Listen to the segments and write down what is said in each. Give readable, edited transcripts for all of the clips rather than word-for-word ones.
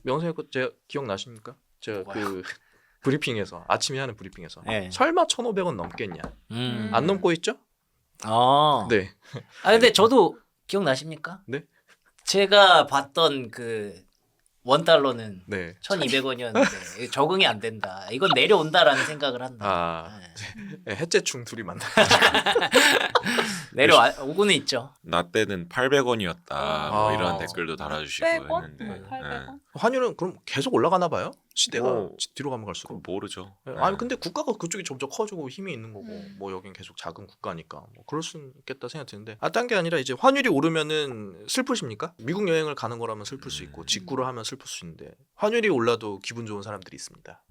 명세 거 제가 기억나십니까? 제가 뭐가요? 그 브리핑에서 아침에 하는 브리핑에서 네. 설마 1,500원 넘겠냐? 음. 안 넘고 있죠? 네. 네. 근데 저도 기억나십니까? 네. 제가 봤던 그 $1는 네. 1,200원이었는데 적응이 안 된다. 이건 내려온다라는 생각을 한다. 아, 네, 해체충 둘이 만나. 내려오고는 있죠. 나 때는 800원이었다. 뭐 아. 이런 댓글도 달아주시고 600원? 했는데 뭐 800원? 환율은 그럼 계속 올라가나 봐요? 시대가 뭐, 뒤로 가면 그건 갈수록. 모르죠. 네. 네. 아니 근데 국가가 그쪽이 점점 커지고 힘이 있는 거고 음. 여긴 계속 작은 국가니까 그럴 수 있겠다 생각 드는데 딴 게 아니라 이제 환율이 오르면은 슬프십니까? 미국 여행을 가는 거라면 슬플 수 있고 직구를 하면 슬플 수 있는데 환율이 올라도 기분 좋은 사람들이 있습니다.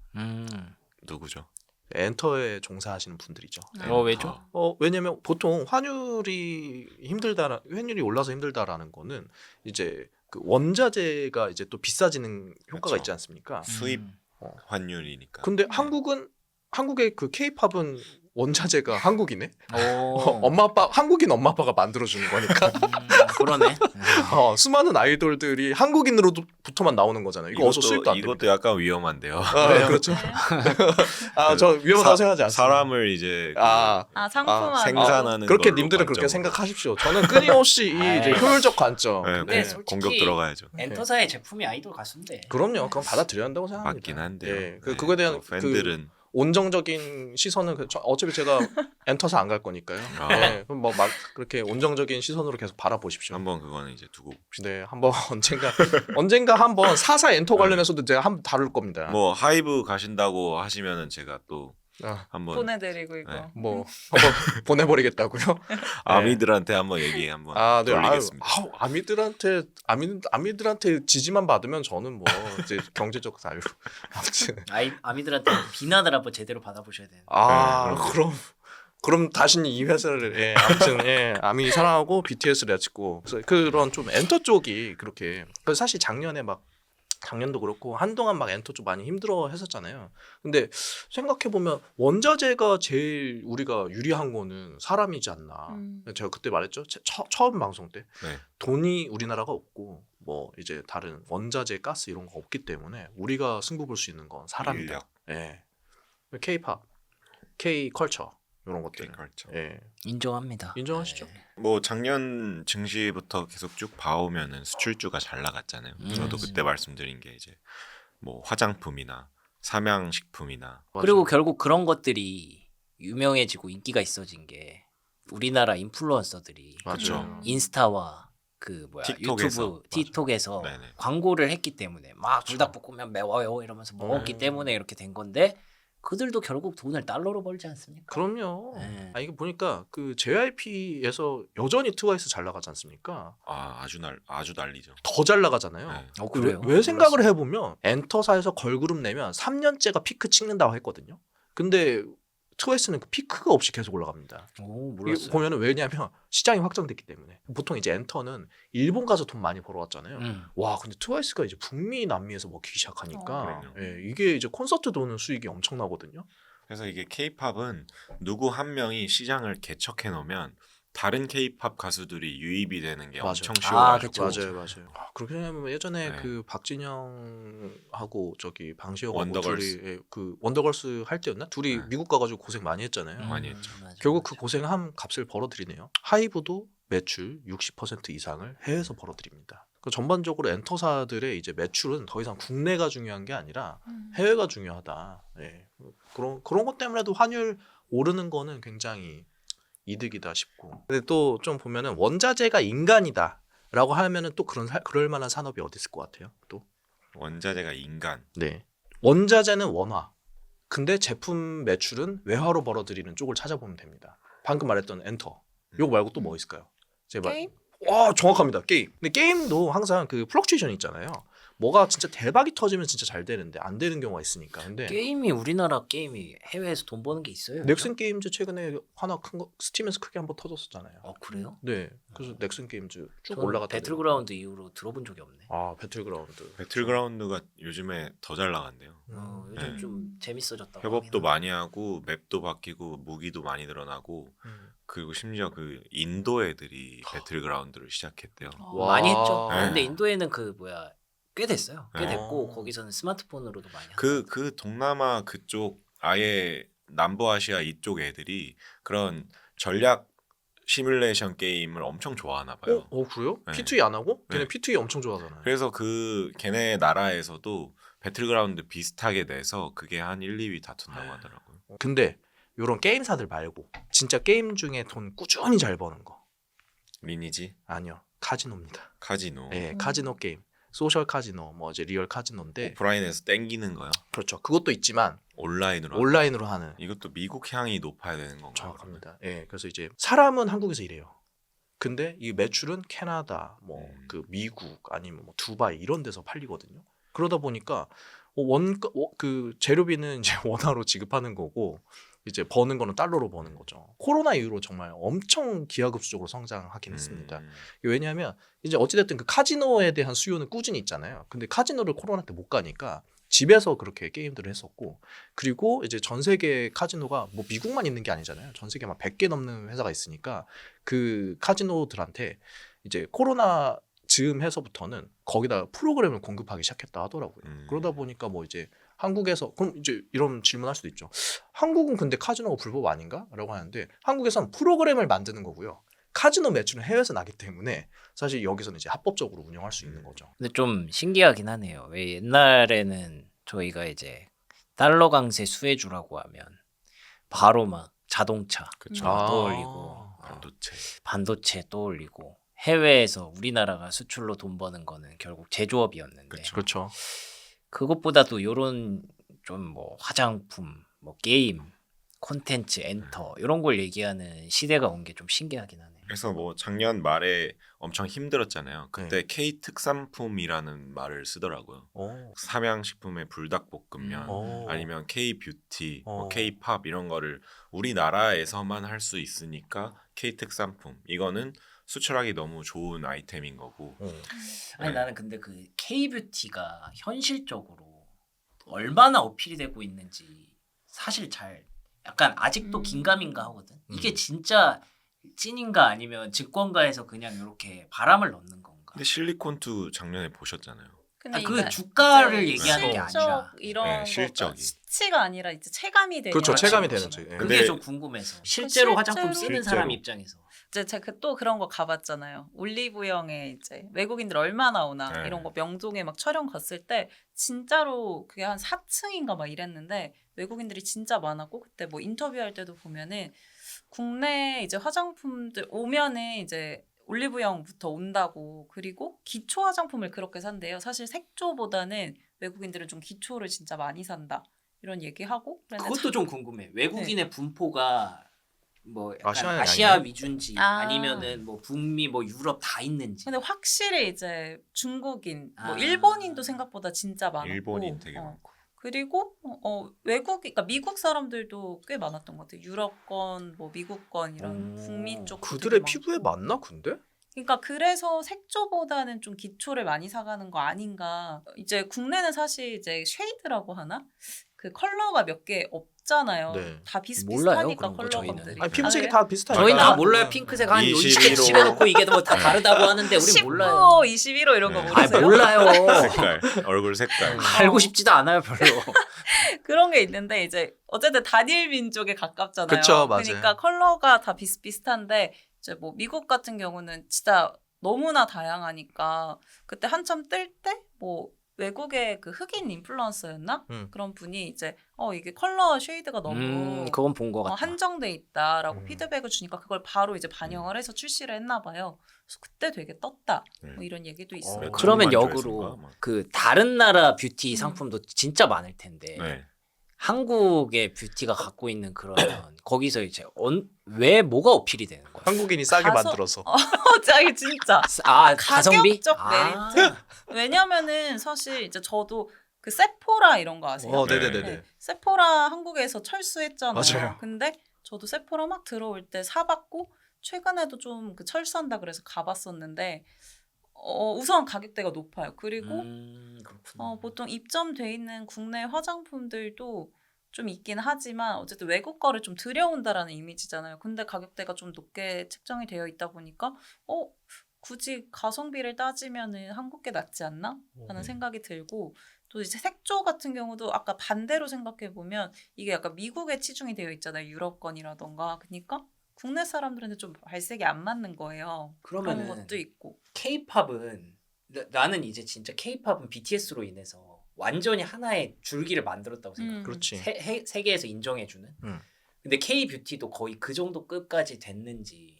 누구죠? 엔터에 종사하시는 분들이죠. 왜죠? 왜냐면 보통 환율이 올라서 힘들다라는 거는 이제 그 원자재가 이제 또 비싸지는 효과가 그렇죠. 있지 않습니까? 수입 어. 환율이니까. 근데 네. 한국의 그 K-팝은 원자재가 한국이네. 오. 한국인 엄마 아빠가 만들어주는 거니까 그러네. 수많은 아이돌들이 한국인으로부터만 나오는 거잖아요. 이거 어서 수입도 안 됩니다. 이것도 약간 위험한데요. 그렇죠. 네. 저 위험하다고 생각하지 않습니다. 사람을 이제 상품화. 생산하는 그렇게 걸로 님들은 그렇게 관점으로. 생각하십시오. 저는 끊임없이 이 이제 아이. 효율적 관점. 네, 근데 네, 솔직히 공격 들어가야죠. 엔터사의 제품이 아이돌 가수인데. 그럼요. 그건 받아들여야 한다고 생각합니다. 맞긴 한데요. 예, 네, 그거에 대한 또 팬들은 온정적인 시선은 어차피 제가 엔터사 안 갈 거니까요. 아. 네, 그럼 막 그렇게 온정적인 시선으로 계속 바라보십시오. 한번 그거는 이제 두고 봅시다. 네, 한번 언젠가 한번 사사 엔터 관련해서도 제가 한번 다룰 겁니다. 뭐 하이브 가신다고 하시면은 제가 또 아, 한번 보내드리고 이거. 네. 한번 보내버리겠다고요? 아미들한테 한번 얘기 한번 네. 돌리겠습니다. 아미들한테 지지만 받으면 저는 뭐 이제 경제적 자유. 아무튼 아미들한테 비난을 한번 제대로 받아보셔야 돼요. 그럼 다시는 이 회사를 아무튼 아미 사랑하고 BTS 렛츠고 그런 좀 엔터 쪽이 그렇게 사실 작년도 그렇고 한동안 막 엔터 쪽 많이 힘들어 했었잖아요. 근데 생각해 보면 원자재가 제일 우리가 유리한 거는 사람이지 않나. 제가 그때 말했죠. 처음 방송 때 네. 돈이 우리나라가 없고 뭐 이제 다른 원자재, 가스 이런 거 없기 때문에 우리가 승부 볼 수 있는 건 사람이다. 인력. 예. K-팝, K-컬처 이런 것들. 그렇죠. 예. 인정합니다. 인정하시죠? 네. 뭐 작년 증시부터 계속 쭉 봐오면은 수출주가 잘 나갔잖아요. 저도 그때 말씀드린 게 이제 뭐 화장품이나 삼양식품이나 그리고 결국 그런 것들이 유명해지고 인기가 있어진 게 우리나라 인플루언서들이 맞죠. 인스타와 그 틱톡에서. 유튜브 틱톡에서 네네. 광고를 했기 때문에 막 불닭볶음면 매워요 이러면서 먹었기 때문에 이렇게 된 건데 그들도 결국 돈을 달러로 벌지 않습니까? 그럼요. 네. 이게 보니까 그 JYP에서 여전히 트와이스 잘 나가지 않습니까? 아주 난리죠. 더 잘 나가잖아요. 네. 그래요? 왜 생각을 해보면 엔터사에서 걸그룹 내면 3년째가 피크 찍는다고 했거든요. 근데 트와이스는 그 피크가 없이 계속 올라갑니다. 오, 이게 몰랐어요. 보면은 왜냐면 시장이 확장됐기 때문에 보통 이제 엔터는 일본 가서 돈 많이 벌어왔잖아요. 와 근데 트와이스가 이제 북미 남미에서 먹기 시작하니까 그럼요. 이게 이제 콘서트 도는 수익이 엄청나거든요. 그래서 이게 K-팝은 누구 한 명이 시장을 개척해 놓으면 다른 K-팝 가수들이 유입이 되는 게 맞아요. 엄청 쉬워가지고 맞아요. 그렇게 생각하면 예전에 네. 그 박진영하고 저기 방시혁하고 원더걸스. 둘이 그 원더걸스 할 때였나? 둘이 네. 미국 가가지고 고생 많이 했잖아요. 많이 했죠. 맞아, 결국 맞아. 그 고생한 값을 벌어들이네요. 하이브도 매출 60% 이상을 해외에서 벌어들입니다. 그 전반적으로 엔터사들의 이제 매출은 더 이상 국내가 중요한 게 아니라 해외가 중요하다. 예. 그런 것 때문에도 환율 오르는 거는 굉장히 이득이다 싶고. 근데 또 좀 보면은 원자재가 인간이다라고 하면은 또 그럴 만한 산업이 어디 있을 것 같아요? 또 원자재가 인간. 네. 원자재는 원화. 근데 제품 매출은 외화로 벌어들이는 쪽을 찾아보면 됩니다. 방금 말했던 엔터. 요거 말고 또 뭐 있을까요? 제발. 게임? 와 정확합니다. 게임. 근데 게임도 항상 그 플럭추에이션 있잖아요. 뭐가 진짜 대박이 터지면 진짜 잘 되는데 안 되는 경우가 있으니까. 근데 우리나라 게임이 해외에서 돈 버는 게 있어요? 넥슨 게임즈 최근에 하나 큰 거 스팀에서 크게 한번 터졌었잖아요. 그래요? 네. 그래서 넥슨 게임즈 쭉 저는 올라갔다. 배틀그라운드 이후로 들어본 적이 없네. 배틀그라운드. 배틀그라운드가 요즘에 더 잘 나간대요. 요즘 네. 좀 재밌어졌다고. 협업도 하긴 많이 하고 맵도 바뀌고 무기도 많이 늘어나고 그리고 심지어 그 인도 애들이 배틀그라운드를 시작했대요. 와. 많이 했죠. 네. 근데 인도에는 꽤 됐어요. 꽤 네. 됐고 거기서는 스마트폰으로도 많이 그 동남아 그쪽 아예 남부아시아 이쪽 애들이 그런 전략 시뮬레이션 게임을 엄청 좋아하나 봐요. 그래요? 네. P2E 안 하고? 걔네 네. P2E 엄청 좋아하잖아요. 그래서 걔네 나라에서도 배틀그라운드 비슷하게 내서 그게 한 1, 2위 다툰다고 하더라고요. 근데 요런 게임사들 말고 진짜 게임 중에 돈 꾸준히 잘 버는 거 리니지, 아니요. 카지노입니다. 카지노, 예, 카지노 게임. 소셜 카지노, 뭐 이제 리얼 카지노인데 오프라인에서 땡기는 거요. 그렇죠. 그것도 있지만 온라인으로. 온라인으로 하는 이것도 미국 향이 높아야 되는 건가요? 정확합니다. 예, 그래서 이제 사람은 한국에서 일해요. 근데 이 매출은 캐나다, 뭐 그 미국 아니면 뭐 두바이 이런 데서 팔리거든요. 그러다 보니까 그 재료비는 이제 원화로 지급하는 거고 이제 버는 거는 달러로 버는 거죠. 코로나 이후로 정말 엄청 기하급수적으로 성장하긴 했습니다. 왜냐하면 이제 어찌됐든 그 카지노에 대한 수요는 꾸준히 있잖아요. 근데 카지노를 코로나 때 못 가니까 집에서 그렇게 게임들을 했었고 그리고 이제 전 세계 카지노가 뭐 미국만 있는 게 아니잖아요. 전 세계 막 100개 넘는 회사가 있으니까 그 카지노들한테 이제 코로나 즈음해서부터는 거기다 프로그램을 공급하기 시작했다 하더라고요. 그러다 보니까 뭐 이제 한국에서 그럼 이제 이런 질문할 수도 있죠. 한국은 근데 카지노가 불법 아닌가? 라고 하는데 한국에서는 프로그램을 만드는 거고요. 카지노 매출은 해외에서 나기 때문에 사실 여기서는 이제 합법적으로 운영할 수 있는 거죠. 근데 좀 신기하긴 하네요. 왜 옛날에는 저희가 이제 달러 강세 수혜주라고 하면 바로 막 자동차 그쵸. 떠올리고 반도체 떠올리고 해외에서 우리나라가 수출로 돈 버는 거는 결국 제조업이었는데 그쵸. 그렇죠. 그것보다도 요런 좀 뭐 화장품, 뭐 게임, 콘텐츠, 엔터 이런 걸 얘기하는 시대가 온 게 좀 신기하긴 하네요. 그래서 뭐 작년 말에 엄청 힘들었잖아요. 그때 K 특산품이라는 말을 쓰더라고요. 삼양식품의 불닭볶음면 아니면 K 뷰티, 뭐 K 팝 이런 거를 우리나라에서만 할 수 있으니까 K 특산품 이거는 수출하기 너무 좋은 아이템인 거고. 아니 네. 나는 근데 그 K 뷰티가 현실적으로 얼마나 어필이 되고 있는지 사실 잘 약간 아직도 긴가민가 하거든. 이게 진짜 찐인가 아니면 증권가에서 그냥 이렇게 바람을 넣는 건가? 근데 실리콘투 작년에 보셨잖아요. 근데 그 이게 주가를 이제 얘기하는 게 아니라 실적 이런 네, 거가 실적이. 수치가 아니라 이제 체감이 되는 그렇죠. 체감이 거죠. 되는 거지. 예. 그게 근데- 좀 궁금해서 실제로 화장품 쓰는 실제로. 사람 입장에서 이제 제가 또 그런 거 가봤잖아요. 올리브영에 이제 외국인들 얼마나 오나 네. 이런 거 명동에 막 촬영 갔을 때 진짜로 그게 한 4층인가 막 이랬는데 외국인들이 진짜 많았고 그때 뭐 인터뷰할 때도 보면은 국내 이제 화장품들 오면은 이제 올리브영부터 온다고 그리고 기초 화장품을 그렇게 산대요. 사실 색조보다는 외국인들은 좀 기초를 진짜 많이 산다 이런 얘기하고 그랬는데 그것도 좀 궁금해. 외국인의 분포가 뭐 약간 아시아는 아시아 아니에요? 위주인지 아. 아니면은 뭐 북미 뭐 유럽 다 있는지. 근데 확실히 이제 중국인, 뭐 아. 일본인도 생각보다 진짜 많았고, 일본인 되게 많고. 그리고 그러니까 미국 사람들도 꽤 많았던 것 같아요. 유럽권, 뭐 미국권 이런 북미 쪽 그들의 피부에 맞나 근데? 그러니까 그래서 색조보다는 좀 기초를 많이 사가는 거 아닌가. 이제 국내는 사실 이제 쉐이드라고 하나? 그 컬러가 몇 개 없잖아요. 네. 몰라요, 다 비슷비슷하니까 그런 거 저희는. 컬러감들이. 아니 피부색이 아, 다 비슷하니까. 저희는 다 아, 몰라요. 핑크색 한 21 20개 집어놓고 이게 뭐 다 다르다고 하는데 우리 19, 몰라요. 21호 이런 거 네. 모르세요? 몰라요. 색깔, 얼굴 색깔. 알고 싶지도 않아요, 별로. 그런 게 있는데 이제 어쨌든 단일 민족에 가깝잖아요. 그쵸, 맞아요. 그러니까 컬러가 다 비슷비슷한데 이제 뭐 미국 같은 경우는 진짜 너무나 다양하니까 그때 한참 뜰 때 뭐 외국의 그 흑인 인플루언서였나? 그런 분이 이제 이게 컬러 쉐이드가 너무 그건 본 것 같아. 한정돼 있다라고 피드백을 주니까 그걸 바로 이제 반영을 해서 출시를 했나 봐요. 그래서 그때 되게 떴다. 뭐 이런 얘기도 있어요. 그러면 천만 역으로 조회수인가? 막. 그 다른 나라 뷰티 상품도 진짜 많을 텐데 네. 한국의 뷰티가 갖고 있는 그러면 거기서 이제 왜 뭐가 어필이 되는 거야? 한국인이 싸게 가서- 만들어서. 자기 진짜 가성비? 가격적 메리트. 왜냐면은 사실 이제 저도 그 세포라 이런 거 아세요? 네네네네. 네. 세포라 한국에서 철수했잖아요. 맞아요. 근데 저도 세포라 막 들어올 때 사봤고 최근에도 좀 그 철수한다 그래서 가봤었는데 우선 가격대가 높아요. 그리고 그렇구나. 보통 입점돼 있는 국내 화장품들도 좀 있긴 하지만 어쨌든 외국 거를 좀 들여온다라는 이미지잖아요. 근데 가격대가 좀 높게 책정이 되어 있다 보니까 굳이 가성비를 따지면은 한국 게 낫지 않나? 라는 음. 생각이 들고 또 이제 색조 같은 경우도 아까 반대로 생각해 보면 이게 약간 미국에 치중이 되어 있잖아요. 유럽권이라던가. 그러니까 국내 사람들한테 좀 발색이 안 맞는 거예요. 그런 그러면은 것도 있고. K-팝은 나는 이제 진짜 K-팝은 BTS로 인해서 완전히 하나의 줄기를 만들었다고 생각해. 그렇지. 세계에서 인정해주는. 음. 근데 K-뷰티도 거의 그 정도 급까지 됐는지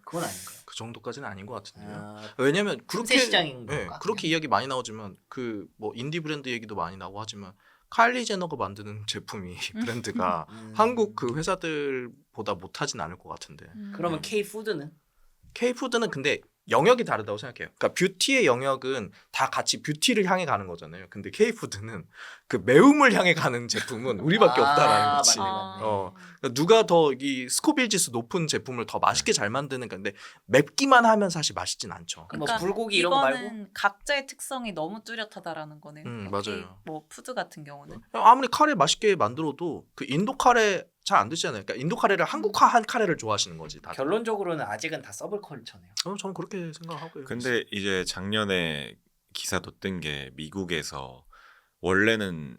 그건 아닌가요? 그 정도까지는 아닌 것 같은데요. 아, 왜냐면 틈새 그렇게 시장인 네, 건가? 그렇게 이야기 많이 나오지만 그 뭐 인디 브랜드 얘기도 많이 나오고 하지만 카일리 제너가 만드는 제품이 브랜드가 한국 그 회사들보다 못하진 않을 것 같은데. 그러면 K-푸드는? K푸드는 근데 영역이 다르다고 생각해요. 그러니까 뷰티의 영역은 다 같이 뷰티를 향해 가는 거잖아요. 근데 K푸드는 그 매움을 향해 가는 제품은 우리밖에 없다라는 거지. 맞네, 맞네. 그러니까 누가 더 이 스코빌 지수 높은 제품을 더 맛있게 잘 만드는 건데 맵기만 하면 사실 맛있진 않죠. 뭐 불고기 이런 거 말고? 이거는 각자의 특성이 너무 뚜렷하다라는 거는. 맞아요. 뭐 푸드 같은 경우는. 아무리 카레 맛있게 만들어도 그 인도 카레 잘 안 드시잖아요. 그러니까 인도 카레를 한국화한 카레를 좋아하시는 거지. 다들. 결론적으로는 아직은 다 서브컬처네요. 저는 그렇게 생각하고요. 근데 이제 작년에 기사도 뜬 게 미국에서 원래는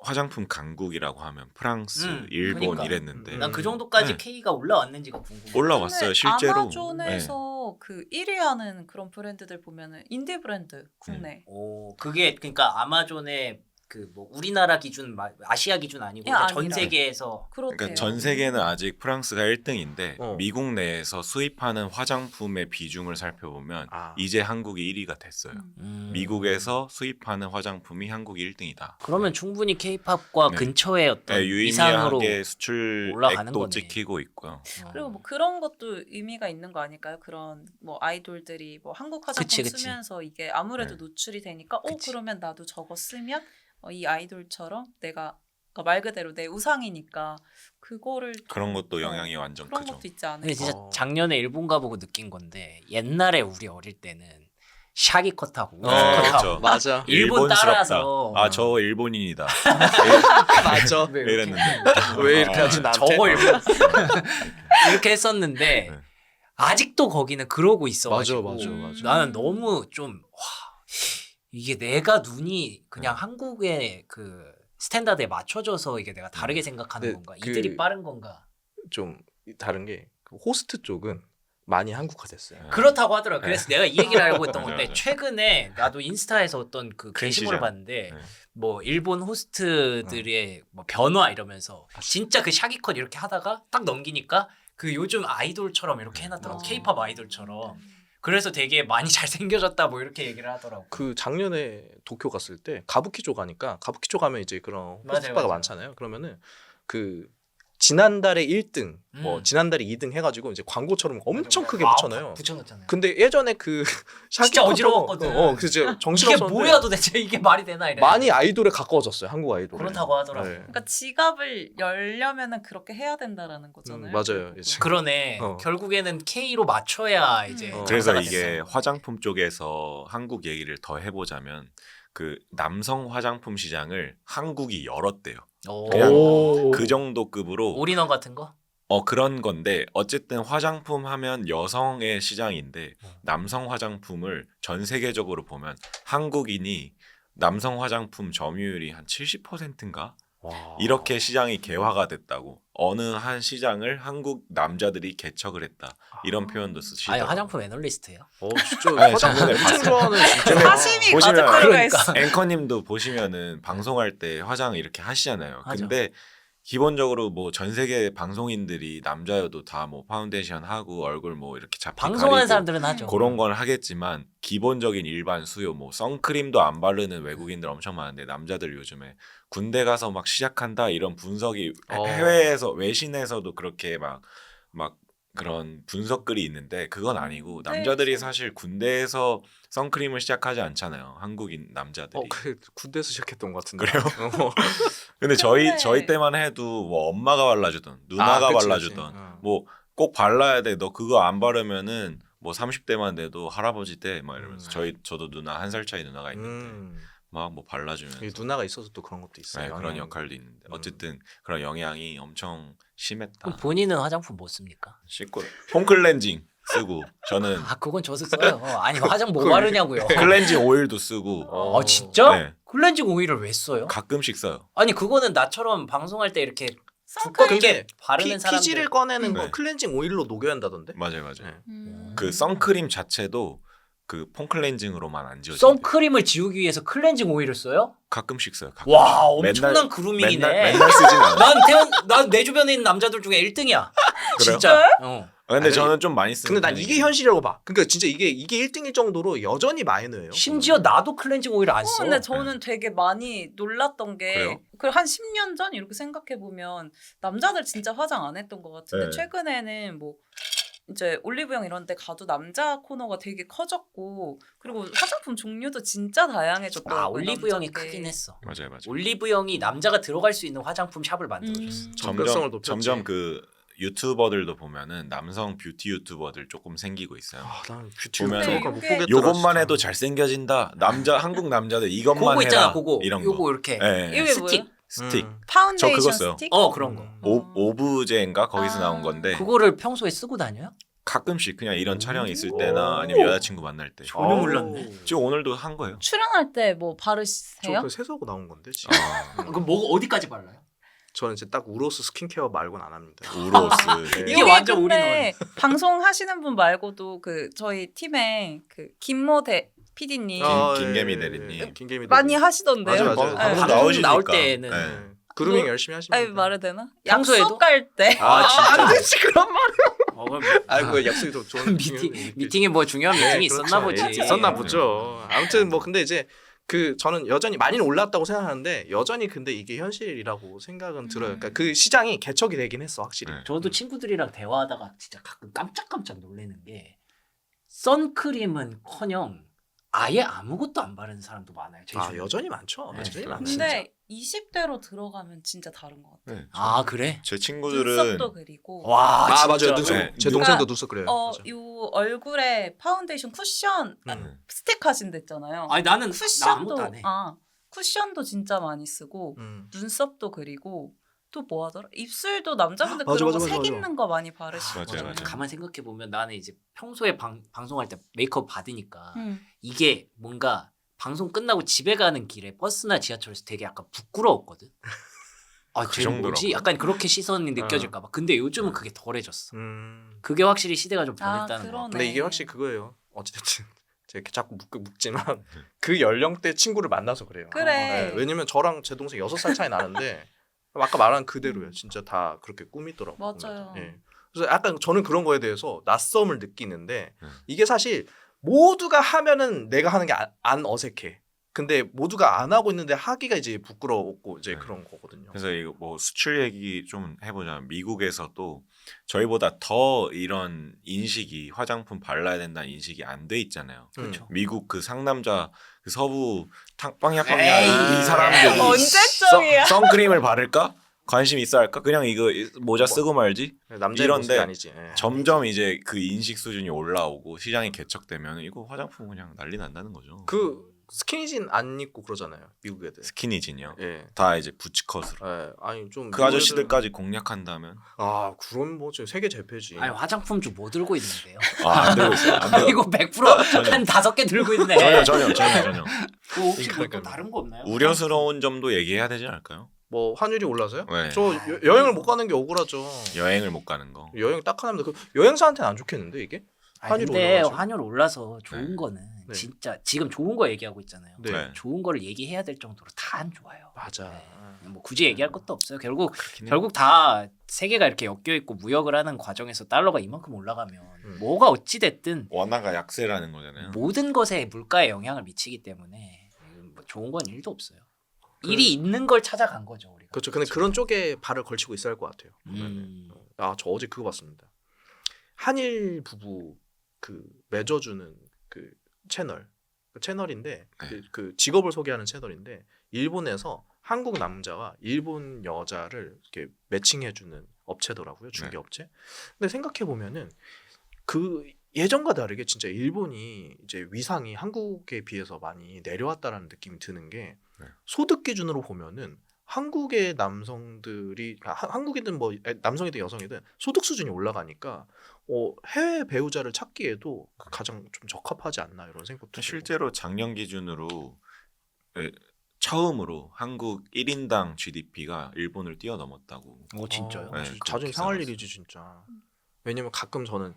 화장품 강국이라고 하면 프랑스, 일본 그러니까. 이랬는데 난 그 정도까지 네. K가 올라왔는지가 궁금해. 올라왔어요 근데 실제로. 아마존에서 그 1위 하는 그런 브랜드들 보면은 인디 브랜드 국내. 오, 그게 그러니까 아마존의 그 뭐 우리나라 기준, 아시아 기준 아니고 야, 전 아니라. 세계에서 그렇대요. 그러니까 전 세계는 아직 프랑스가 1등인데 어. 미국 내에서 수입하는 화장품의 비중을 살펴보면 아. 이제 한국이 1위가 됐어요. 미국에서 수입하는 화장품이 한국이 1등이다. 그러면 충분히 K-팝과 네. 근처의 어떤 네, 이상으로 유의미하게 올라가는 수출액도 거네. 찍히고 있고요. 그리고 뭐 그런 것도 의미가 있는 거 아닐까요? 그런 뭐 아이돌들이 뭐 한국 화장품 그치, 그치. 쓰면서 이게 아무래도 네. 노출이 되니까 그치. 그러면 나도 저거 쓰면 이 아이돌처럼 내가 그러니까 말 그대로 내 우상이니까 그거를 좀, 그런 것도 영향이 완전 그런 크죠. 것도 있지 않을까? 근데 진짜 어. 작년에 일본 가보고 느낀 건데 옛날에 우리 어릴 때는 샤기컷하고 네, 우즈컷하고 그렇죠. 맞아. 일본 일본스럽다. 따라서 아, 저 일본인이다. 맞아. 왜 이랬는데. 왜 이렇게 하지 나한테? 저거 일본 이렇게 했었는데 네. 아직도 거기는 그러고 있어가지고 맞아, 맞아. 나는 너무 좀 와, 이게 내가 눈이 그냥 네. 한국의 그 스탠다드에 맞춰져서 이게 내가 다르게 생각하는 네, 건가? 그- 이들이 빠른 건가? 좀 다른 게그 호스트 쪽은 많이 한국화됐어요. 네. 그렇다고 하더라고. 그래서 내가 이 얘기를 알고 있던 맞아, 건데 맞아. 최근에 나도 인스타에서 어떤 그 큰 게시물을 시장. 봤는데 네. 뭐 일본 호스트들의 뭐 변화 이러면서 진짜 그 샤기컷 이렇게 하다가 딱 넘기니까 그 요즘 아이돌처럼 이렇게 해놨더라고. 맞아. 케이팝 아이돌처럼. 그래서 되게 많이 잘생겨졌다 뭐 이렇게 얘기를 하더라고. 그 작년에 도쿄 갔을 때 가부키조 가니까 가부키조 가면 이제 그런 맞아요, 호스트바가 맞아요. 많잖아요. 그러면은 그 지난달에 1등, 뭐 음. 지난달에 2등 해가지고 이제 광고처럼 엄청 맞아. 크게 아, 붙여놔요. 붙여놓잖아요. 근데 예전에 그 진짜 샤기컷도- 어지러웠거든. 그죠. 이게 정신없었는데 뭐야 도대체 이게 말이 되나 이래. 많이 아이돌에 가까워졌어요. 한국 아이돌. 그렇다고 하더라고. 그러니까 지갑을 열려면은 그렇게 해야 된다라는 거잖아요. 맞아요. 결국은. 이제. 그러네. 결국에는 K로 맞춰야 이제. 그래서 장사가 이게 됐어요. 화장품 쪽에서 한국 얘기를 더 해보자면 그 남성 화장품 시장을 한국이 열었대요. 오. 그냥 오. 그 정도 급으로 올인원 같은 거? 그런 건데 어쨌든 화장품 하면 여성의 시장인데 남성 화장품을 전 세계적으로 보면 한국인이 남성 화장품 점유율이 한 70%인가? 와. 이렇게 시장이 개화가 됐다고. 어느 한 시장을 한국 남자들이 개척을 했다. 이런 표현도 아니 쓰시더라고요. 화장품 애널리스트예요? 진짜 아니, 화장품 작년에 엄청 봤어요. 좋아하는 진짜. 사심이 보시면- 가득 들어가 그러니까. 있어. 앵커님도 보시면은 방송할 때 화장 이렇게 하시잖아요. 하죠. 근데 기본적으로 뭐 전 세계 방송인들이 남자여도 다 뭐 파운데이션 하고 얼굴 뭐 이렇게 잡히 방송하는 가리고 사람들은 하죠. 그런 건 하겠지만 기본적인 일반 수요 뭐 선크림도 안 바르는 외국인들 엄청 많은데 남자들 요즘에 군대 가서 막 시작한다 이런 분석이 해외에서 외신에서도 그렇게 막 그런 분석글이 있는데 그건 아니고 남자들이 네. 사실 군대에서 선크림을 시작하지 않잖아요. 한국인 남자들이. 그 군대에서 시작했던 것 같은데. 그래요? 어. 근데 근데- 저희 때만 해도 뭐 엄마가 발라주던 누나가 그치, 발라주던 그치. 어. 뭐 꼭 발라야 돼. 너 그거 안 바르면은 뭐 30대만 돼도 할아버지 돼. 막 이러면서 저도 누나 1살 차이 누나가 있는데 막 뭐 발라주면서 이 누나가 있어서 또 그런 것도 있어요. 네, 그런 영향이. 역할도 있는데 어쨌든 그런 영향이 엄청 심했다. 그럼 본인은 화장품 뭐 씁니까? 씻고 폼클렌징 쓰고 저는 아 그건 저도 써요. 아니 화장 뭐 바르냐고요. 클렌징 오일도 쓰고 아 진짜? 네. 클렌징 오일을 왜 써요? 가끔씩 써요. 아니 그거는 나처럼 방송할 때 이렇게 선크림. 두껍게 바르는 사람들. 피지를 꺼내는 거 네. 클렌징 오일로 녹여야 한다던데. 맞아요. 네. 그 선크림 자체도 그 폼클렌징으로만 안 지워져요. 선크림을 지우기 위해서 클렌징 오일을 써요? 가끔씩 써요. 가끔씩. 와 엄청난 맨날- 그루밍이네. 맨날 쓰진 않아요. 난 내 주변에 있는 남자들 중에 1등이야. 그래요? 진짜. 어. 근데 아니, 저는 좀 많이 쓰는 근데 난 편이에요. 이게 현실이라고 봐. 그러니까 진짜 이게 1등일 정도로 여전히 마이너해요. 심지어 나도 클렌징 오일 안 써. 근데 저는 되게 많이 놀랐던 그래요? 게 한 10년 전 이렇게 생각해 보면 남자들 진짜 화장 안 했던 것 같은데 네. 최근에는 뭐 이제 올리브영 이런 데 가도 남자 코너가 되게 커졌고 그리고 화장품 종류도 진짜 다양해졌더라고요. 아 올리브영이 남자들이. 크긴 했어. 맞아요. 올리브영이 남자가 들어갈 수 있는 화장품 샵을 만들어줬어. 접근성을 높였지. 점점 그 유튜버들도 보면은 남성 뷰티 유튜버들 조금 생기고 있어요. 아, 난 뷰티 보면- 유튜버가 못 근데 보겠더라. 요것만 진짜. 해도 잘생겨진다. 남자 한국 남자들 이것만 그거 해라. 있잖아, 그거. 이런 거. 요거 이렇게. 예, 이게 스틱. 뭐예요? 스틱. 파운데이션 저 그거 써요. 스틱? 그런 거. 오브제인가 거기서 아. 나온 건데 그거를 평소에 쓰고 다녀요? 가끔씩 그냥 이런 촬영 있을 오. 때나 아니면 여자친구 만날 때. 전혀 몰랐네. 지금 오늘도 한 거예요. 출연할 때 뭐 바르세요? 저그 세수하고 나온 건데 지금. 그럼 뭐 어디까지 발라요? 저는 이제 딱 우로스 스킨케어 말고는 안 합니다. 우로스. 네. 이게 완전 근데 방송하시는 분 말고도 그 저희 팀에 그 김모대 PD님 김개미 대리님. 김개미 많이 대리님. 하시던데요. 맞아, 맞아. 네. 방송 방송 나오시니까. 나올 때는. 네. 네. 그루밍 뭐- 열심히 하십니다. 아니 말해도 되나? 평소에도? 약속 갈 때. 아 진짜. 안 되지 그런 말. 그럼 아이고 약속이 더 좋은 미팅에 뭐 중요한 미팅이 있었나 보지. 예, 있었나 보죠. 아무튼 뭐 근데 이제 그 저는 여전히 많이는 올랐다고 생각하는데 여전히 근데 이게 현실이라고 생각은 들어요. 그러니까 그 시장이 개척이 되긴 했어 확실히. 네. 저도 친구들이랑 대화하다가 진짜 가끔 깜짝깜짝 놀라는 게 선크림은커녕 아예 아무것도 안 바르는 사람도 많아요. 제 아 주변에. 여전히 많죠. 네. 여전히 많아요. 근데 20대로 들어가면 진짜 다른 것 같아요. 네. 아 그래? 제 친구들은 눈썹도 그리고 와 아 진짜. 맞아요. 눈썹. 네. 제 동생도 눈썹 그래요. 맞아. 요 얼굴에 파운데이션 쿠션 스틱 하신 데 있잖아요. 아니 나는 나 쿠션도 아무것도 안 해. 쿠션도 진짜 많이 쓰고 음. 눈썹도 그리고 또 뭐 하더라? 입술도 남자분들 맞아, 그런 맞아, 거 맞아, 색 맞아. 있는 거 많이 바르시고. 맞아요, 맞아요. 가만 생각해 보면 나는 이제 평소에 방송할 때 메이크업 받으니까 음. 이게 뭔가 방송 끝나고 집에 가는 길에 버스나 지하철에서 되게 약간 부끄러웠거든. 아, 그 쟤 뭐지? 정도라고요? 약간 그렇게 시선이 느껴질까 봐. 근데 요즘은 그게 덜해졌어. 그게 확실히 시대가 좀 변했다는 거. 그러네. 근데 이게 확실히 그거예요. 어찌됐든 제가 이렇게 자꾸 묵지만 그 연령대 친구를 만나서 그래요. 그래. 네, 왜냐면 저랑 제 동생 6살 차이 나는데 아까 말한 그대로요. 진짜 다 그렇게 꾸미더라고요. 맞아요. 보면. 예. 그래서 약간 저는 그런 거에 대해서 낯섦을 느끼는데 음. 이게 사실 모두가 하면은 내가 하는 게 안 어색해. 근데 모두가 안 하고 있는데 하기가 이제 부끄럽고 이제 네. 그런 거거든요. 그래서 이거 뭐 수출 얘기 좀 해보자면 미국에서도 저희보다 더 이런 인식이 화장품 발라야 된다는 인식이 안 돼 있잖아요. 그렇죠. 미국 그 상남자 그 서부 빵야빵야 에이, 이 사람들이 언제적이야? 선크림을 바를까? 관심 있어 할까? 그냥 이거 모자 쓰고 말지. 남자의 이런데 모습이 아니지. 예. 점점 이제 그 인식 수준이 올라오고 시장이 개척되면 이거 화장품 그냥 난리 난다는 거죠. 그 스키니진 안 입고 그러잖아요. 미국 애들. 스키니진요. 예. 다 이제 부츠컷으로. 예. 아니 좀 그 미국 아저씨들까지 공략한다면 아 그런 뭐지 세계 제패지. 아니 화장품 좀 뭐 들고 있는데요? 안 들고 있어요. 안 들고. 이거 100%한 5개 들고 있네. 전혀. 뭐 혹시 뭐 그러니까요. 또 다른 거 없나요? 우려스러운 점도 얘기해야 되지 않을까요? 뭐 환율이 올라서요? 네. 저 여행을 못 가는 게 억울하죠. 여행을 못 가는 거. 여행 딱 하나입니다. 그 여행사한테는 안 좋겠는데 이게? 아니, 환율이 근데 올라가지고. 환율 올라서 좋은 네. 거는 네. 진짜 지금 좋은 거 얘기하고 있잖아요. 네. 네. 좋은 거를 얘기해야 될 정도로 다 안 좋아요. 맞아. 네. 뭐 굳이 얘기할 것도 없어요. 결국 그렇긴 해요. 결국 다 세계가 이렇게 엮여 있고 무역을 하는 과정에서 달러가 이만큼 올라가면 음. 뭐가 어찌 됐든 원화가 약세라는 거잖아요. 모든 것에 물가에 영향을 미치기 때문에 뭐 좋은 건 일도 없어요. 일이 있는 걸 찾아간 거죠 우리가. 그렇죠. 근데 그런 쪽에 발을 걸치고 있어야 할 것 같아요. 아, 저 어제 그거 봤습니다. 한일 부부 그 맺어주는 그 채널. 그 채널인데 그 직업을 소개하는 채널인데 일본에서 한국 남자와 일본 여자를 이렇게 매칭해주는 업체더라고요. 중개업체. 근데 생각해 보면은 그 예전과 다르게 진짜 일본이 이제 위상이 한국에 비해서 많이 내려왔다라는 느낌이 드는 게 네. 소득 기준으로 보면은 한국의 남성들이 한국이든 뭐 남성이든 여성이든 소득 수준이 올라가니까 해외 배우자를 찾기에도 가장 좀 적합하지 않나 이런 생각도 들고. 실제로 작년 기준으로 처음으로 한국 1인당 GDP가 일본을 뛰어넘었다고. 오 진짜요? 네, 자존 그렇게 상할 생각했어요. 일이지 진짜. 왜냐면 가끔 저는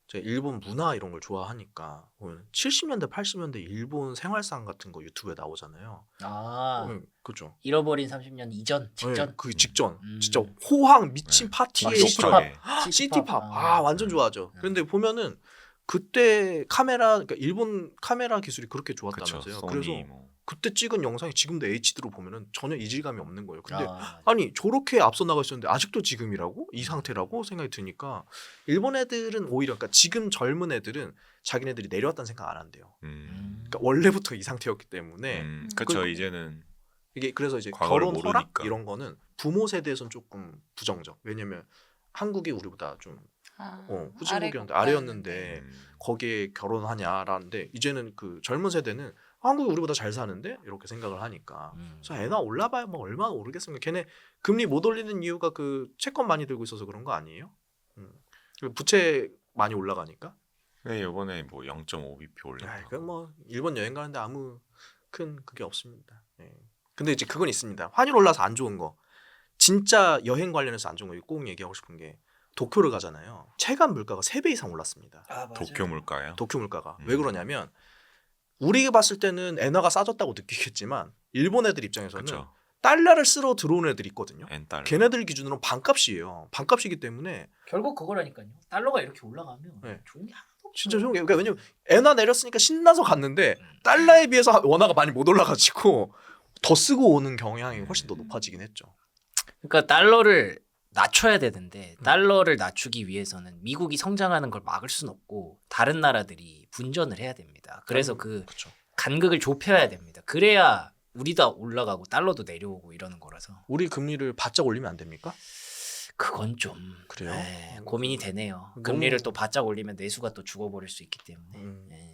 제가 일본 문화 이런 걸 좋아하니까 70년대 80년대 일본 생활상 같은 거 유튜브에 나오잖아요. 아 그죠. 잃어버린 30년 이전 직전. 네, 그 직전 음. 진짜 호황 미친 네. 파티에 막 시시하게. 시티팝 완전 좋아하죠. 그런데 보면은 그때 그러니까 일본 카메라 기술이 그렇게 그렇죠. 좋았다면서요. 소니 그래서 뭐. 그때 찍은 영상이 지금도 HD로 보면은 전혀 이질감이 없는 거예요. 근데 맞아. 아니 저렇게 앞서 나가 있었는데 아직도 지금이라고? 이 상태라고 생각이 드니까 일본 애들은 오히려 그러니까 지금 젊은 애들은 자기네들이 내려왔다는 생각 안 한대요. 그러니까 원래부터 이 상태였기 때문에 그렇죠. 그- 이제는 이게 그래서 이제 과거를 결혼 허락 모르니까. 이런 거는 부모 세대에서는 조금 부정적. 왜냐면 한국이 우리보다 좀 후진국이었는데 아래였는데 거기에 결혼하냐라는데 이제는 그 젊은 세대는 한국이 우리보다 잘 사는데 이렇게 생각을 하니까 그래서 애나 올라봐야 뭐 얼마나 오르겠습니까? 걔네 금리 못 올리는 이유가 그 채권 많이 들고 있어서 그런 거 아니에요? 그리고 부채 많이 올라가니까. 네, 이번에 뭐 0.5bp 올렸다. 그뭐 일본 여행 가는데 아무 큰 그게 없습니다. 예. 근데 이제 그건 있습니다. 환율 올라서 안 좋은 거. 진짜 여행 관련해서 안 좋은 거 꼭 얘기하고 싶은 게 도쿄를 가잖아요. 체감 물가가 3배 이상 올랐습니다. 도쿄 물가요? 도쿄 물가가. 왜 그러냐면 우리가 봤을 때는 엔화가 싸졌다고 느끼겠지만 일본 애들 입장에서는 그렇죠. 달러를 쓰러 들어오는 애들이 있거든요. 엔달러. 걔네들 기준으로는 반값이에요. 반값이기 때문에 결국 그거라니까요. 달러가 이렇게 올라가면 네. 좋은 게 하나도 없어요. 진짜 좋은 게 그러니까 왜냐면 엔화 내렸으니까 신나서 갔는데 달러에 비해서 원화가 많이 못 올라가지고 더 쓰고 오는 경향이 훨씬 더 높아지긴 했죠. 그러니까 달러를 낮춰야 되는데 달러를 낮추기 위해서는 미국이 성장하는 걸 막을 수는 없고 다른 나라들이 분전을 해야 됩니다. 그래서 그 그렇죠. 간극을 좁혀야 됩니다. 그래야 우리도 올라가고 달러도 내려오고 이러는 거라서 우리 금리를 바짝 올리면 안 됩니까? 그건 좀 그래요? 고민이 되네요. 너무- 금리를 또 바짝 올리면 내수가 또 죽어버릴 수 있기 때문에. 음. 네.